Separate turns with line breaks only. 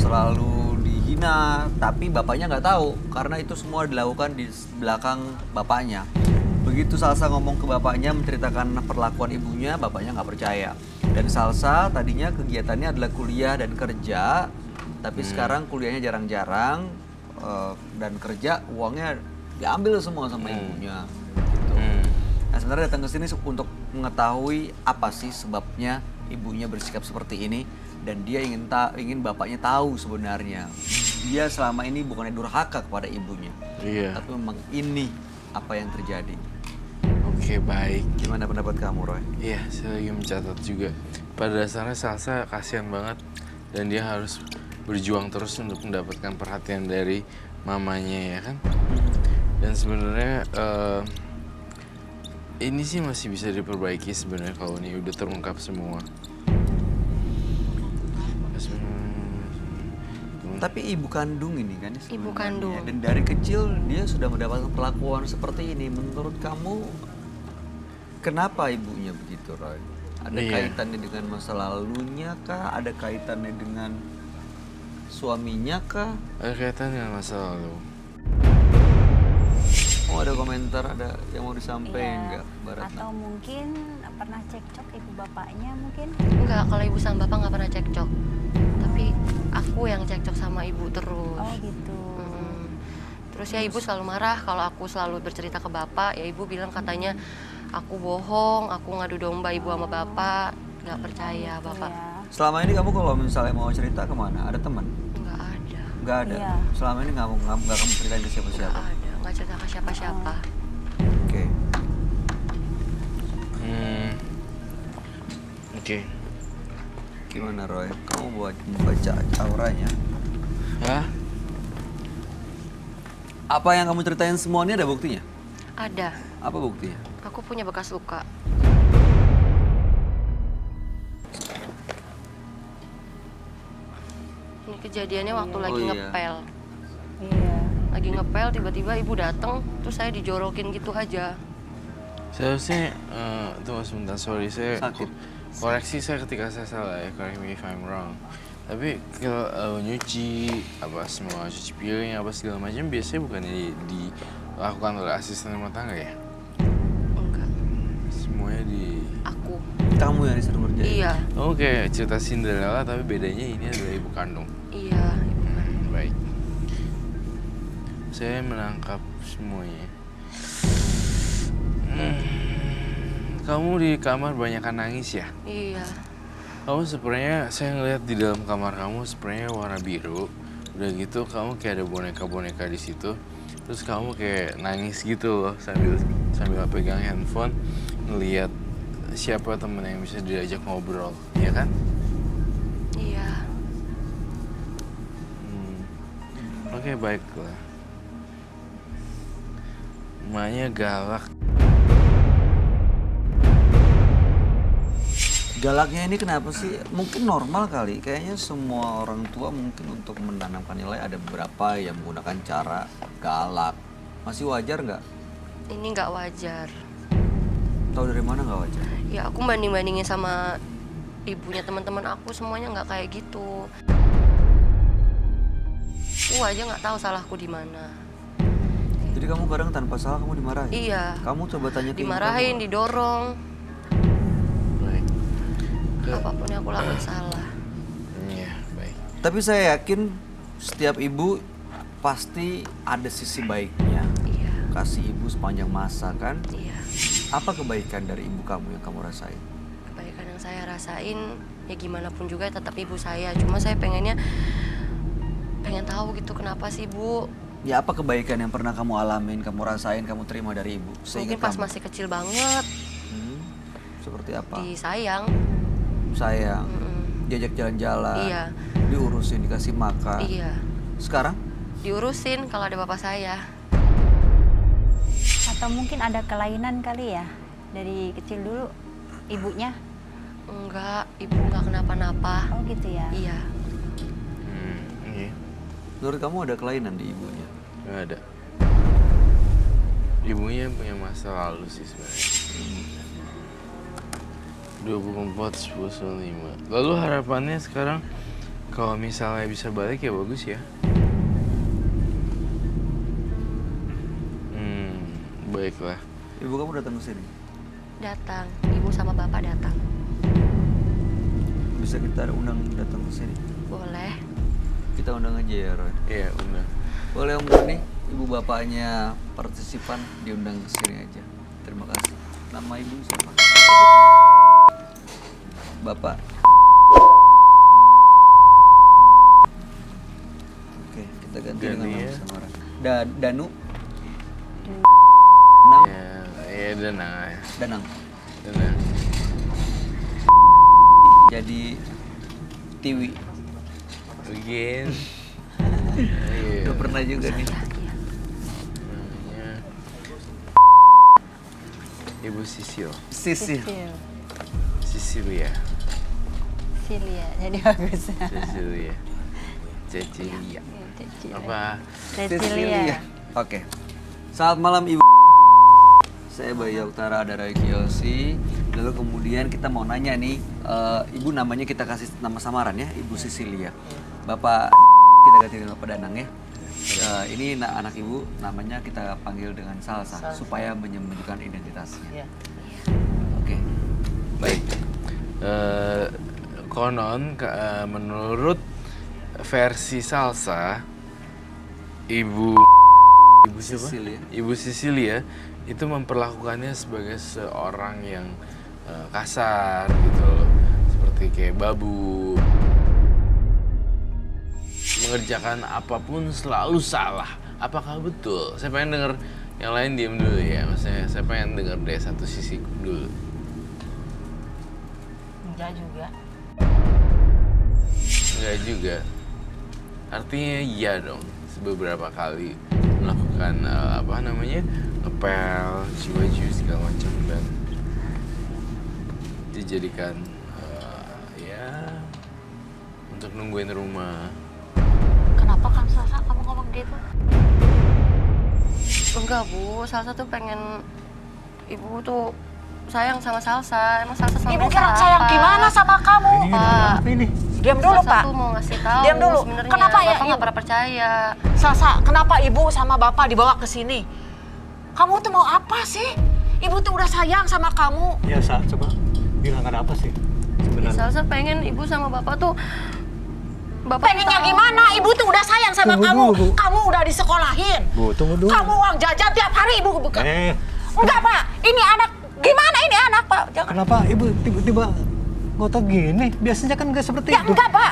selalu dihina, tapi bapaknya nggak tahu karena itu semua dilakukan di belakang bapaknya. Begitu Salsa ngomong ke bapaknya menceritakan perlakuan ibunya, bapaknya nggak percaya. Dan Salsa tadinya kegiatannya adalah kuliah dan kerja, tapi sekarang kuliahnya jarang-jarang dan kerja uangnya diambil semua sama ibunya. Gitu. Nah sebenarnya datang ke sini untuk mengetahui apa sih sebabnya ibunya bersikap seperti ini dan dia ingin bapaknya tahu sebenarnya dia selama ini bukannya durhaka kepada ibunya, tapi memang ini apa yang terjadi.
Oke, baik.
Gimana pendapat kamu, Roy?
Iya, saya lagi mencatat juga. Pada dasarnya Salsa kasihan banget dan dia harus berjuang terus untuk mendapatkan perhatian dari mamanya ya kan. Dan sebenarnya ini sih masih bisa diperbaiki sebenarnya kalau ini udah terungkap semua.
Tapi ibu kandung ini kan
Ibu
sebenarnya.
kandung.
Dan dari kecil dia sudah mendapatkan perlakuan seperti ini. Menurut kamu kenapa ibunya begitu, Roy? Ada kaitannya dengan masa lalunya kah? Ada kaitannya dengan suaminya kah?
Ada kaitan dengan masa lalu.
Oh, ada komentar, ada yang mau disampaikan nggak, Mbak Ratna?
Atau mungkin pernah cekcok ibu bapaknya mungkin?
Enggak, kalau ibu sama bapak nggak pernah cekcok. Tapi aku yang cekcok sama ibu terus.
Oh gitu.
Terus ya ibu selalu marah kalau aku selalu bercerita ke bapak. Ya ibu bilang katanya aku bohong, aku ngadu domba ibu sama bapak. Nggak percaya bapak.
Ya.
Selama ini kamu kalau misalnya mau cerita kemana? Ada teman?
Nggak ada.
Nggak ada?
Iya.
Selama ini nggak kamu ceritain ke
Nggak
siapa-siapa?
ada. Nggak cerita ke siapa-siapa.
Oke.
Oke.
Gimana, Roy? Kamu buat membaca auranya?
Hah?
Apa yang kamu ceritain semua ini ada buktinya?
Ada.
Apa buktinya?
Aku punya bekas luka. Ini kejadiannya waktu lagi
Oh, iya.
ngepel.
Iya.
Lagi ngepel tiba-tiba ibu datang, terus saya dijorokin gitu aja.
Seharusnya, tunggu sebentar, sorry, saya
Sakit.
koreksi saya ketika saya salah ya, correct me if I'm wrong. Tapi kalau nyuci, apa semua cuci piring, apa segala macam biasanya bukannya dilakukan oleh asisten rumah tangga ya?
Enggak,
Semuanya di...
aku.
Kamu yang disuruh ngerjain?
Iya,
Oh, kayak cerita Cinderella tapi bedanya ini adalah ibu kandung.
iya, ibu kan.
Baik. Saya menangkap semuanya. Kamu di kamar banyakan nangis ya?
Iya,
Kamu sebenarnya saya ngeliat di dalam kamar kamu sebenarnya warna biru. Udah gitu kamu kayak ada boneka-boneka di situ. Terus kamu kayak nangis gitu loh sambil pegang handphone ngeliat siapa temen yang bisa diajak ngobrol, ya kan?
iya.
Oke, baiklah. Emaknya galak.
Galaknya ini kenapa sih? Mungkin normal kali. Kayaknya semua orang tua mungkin untuk menanamkan nilai ada beberapa yang menggunakan cara galak. Masih wajar nggak?
Ini nggak wajar.
Tahu dari mana nggak wajar?
Ya aku banding-bandingin sama ibunya teman-teman aku semuanya nggak kayak gitu. Aku aja nggak tahu salahku di mana.
Jadi kamu kadang tanpa salah kamu dimarahin?
Iya.
Kamu coba tanya ke ibu
Dimarahin,
kamu.
didorong.
Baik.
Apapun yang aku lakukan salah.
Iya, baik.
Tapi saya yakin setiap ibu pasti ada sisi baiknya.
Iya,
Kasih ibu sepanjang masa kan?
iya.
Apa kebaikan dari ibu kamu yang kamu rasain?
Kebaikan yang saya rasain ya gimana pun juga tetap ibu saya. Cuma saya pengen tahu gitu kenapa sih Bu?
Ya apa kebaikan yang pernah kamu alamin, kamu rasain, kamu terima dari ibu?
Mungkin pas masih kecil banget
Seperti apa?
disayang.
Sayang, diajak jalan-jalan,
Iya.
diurusin, dikasih makan.
Iya.
Sekarang?
Diurusin kalau ada bapak saya.
Atau mungkin ada kelainan kali ya dari kecil dulu ibunya?
Enggak, ibu enggak kenapa-napa.
Oh gitu ya.
Iya.
Iya.
Menurut kamu ada kelainan di ibunya?
Nggak ada. Ibunya punya masa lalu sih sebenarnya. 24, 10, 5. Lalu harapannya sekarang Kalau misalnya bisa balik ya bagus ya. Baiklah.
Ibu kamu datang ke sini.
Datang, ibu sama bapak datang.
Bisa kita undang datang ke sini.
Boleh.
Kita undang aja ya, Roy.
Iya, benar.
Boleh Om Doni, ibu bapaknya partisipan diundang ke sini aja. Terima kasih. Nama ibu siapa? Bapak. Oke, kita ganti dengan
Dani
nama
ya.
samaran. Danu.
Ya, Danang ya.
Danang.
Danang.
Jadi Tiwi.
Again.
Udah pernah juga nih.
Namanya Ibu Sisil.
Sisi.
Sisilia.
Silia, jadi bagus.
Sisilia. Cecilia. Apa?
Cecilia.
Oke. Selamat malam Ibu. Saya Bayu Oktara dari Kiyoshi. Lalu kemudian kita mau nanya nih, Ibu namanya kita kasih nama samaran ya, Ibu Sisilia. Bapak kita ganti dengan Bapak Danang ya. Ini anak Ibu namanya kita panggil dengan Salsa, supaya menyembunyikan identitasnya. Oke.
Baik. Konon menurut versi Salsa, Ibu siapa?
Sisilia.
Ibu Sisilia itu memperlakukannya sebagai seorang yang kasar gitu loh. Seperti kayak babu. Mengerjakan apapun selalu salah. Apakah betul? Saya pengen denger yang lain diem dulu ya. Maksudnya saya pengen denger dari satu sisi dulu.
Enggak juga.
Enggak juga. Artinya iya dong. Beberapa kali melakukan ngepel, jiwa-jiwa segala macam dan dijadikan ya untuk nungguin rumah.
Kenapa Kang Salsa kamu ngomong gitu?
Enggak Bu, Salsa tuh pengen ibu tuh sayang sama Salsa. Emang Salsa sama
Ibu
dia
kira
salah
sayang
apa?
gimana sama kamu?
Pak,
Diam dulu,
Salsa
Pak.
tuh mau ngasih tahu
Diam dulu.
sebenarnya.
Kenapa ya,
Bapak
Ibu?
nggak pernah percaya.
Salsa, kenapa ibu sama bapak dibawa ke sini? Kamu tuh mau apa sih? Ibu tuh udah sayang sama kamu.
Ya, Sa, coba bilang ada apa sih sebenarnya?
Salsa pengen ibu sama bapak tuh
Pengennya
tahu.
gimana? Ibu tuh udah sayang sama
Tunggu
kamu.
dulu, Bu.
Kamu udah disekolahin.
Bu, tunggu dulu.
Kamu uang jajan tiap hari ibu buka. Enggak, Pak. Ini anak. Gimana ini anak, Pak? Jangan.
Kenapa ibu tiba-tiba ngotot gini? Biasanya kan nggak seperti
Ya
itu.
enggak, Pak.